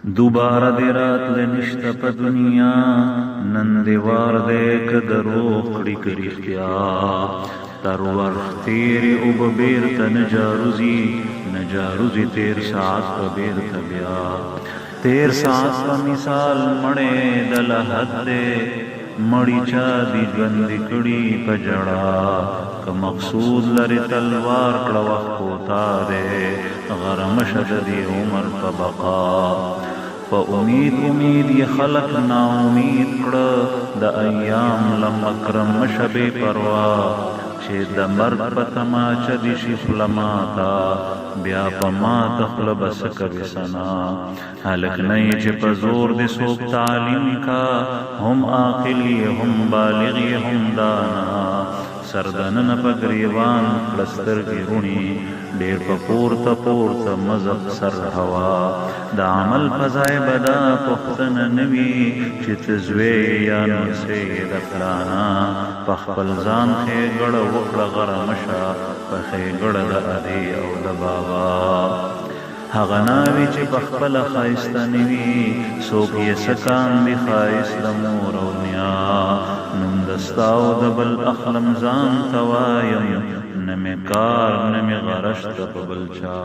دوباره دی راتله نشته په دنیا نن دی وار دی که دروغ کړي که رښتیا تر وخت تېرې اوبه بېرته نه جاروزي تېر ساعت په بېرته بیا تېر ساعت په مثال مړی د لحد دی مړی چا دي ژوندي کړي په ژړا که مقصود لري تلوار کړه وخت کوتا دی غرمه شه د دې عمر په بقا په امید یې خلق ناامید کړه د ایام له مکرم مشه بې پروا چې د مرګ په تماچه دي شي خوله ماته بیا په ماته خوله به څه کوي ثنا هلک نه یې چې په زور دې څوک تعلیم کا هم عاقل یې هم بالغ یې هم دانا سردننه په ګریوان کړه سترګې روڼې ډېر په پورته مزق سر هوا د عمل په ځای به دا پوښتنه نه وي چې ته زوی یا نسې د فلانا په خپل ځان ښېګړه وکړه غرمه شه په ښېګړه د ادې او د بابا هغه ناوي چې په خپله ښایسته نه وي څوک یې څه کاندي ښایست د مور او نیا نوم د ستا او د بل اخلم ځان ته وایم نه مې کار نه مې غرشته په بل چا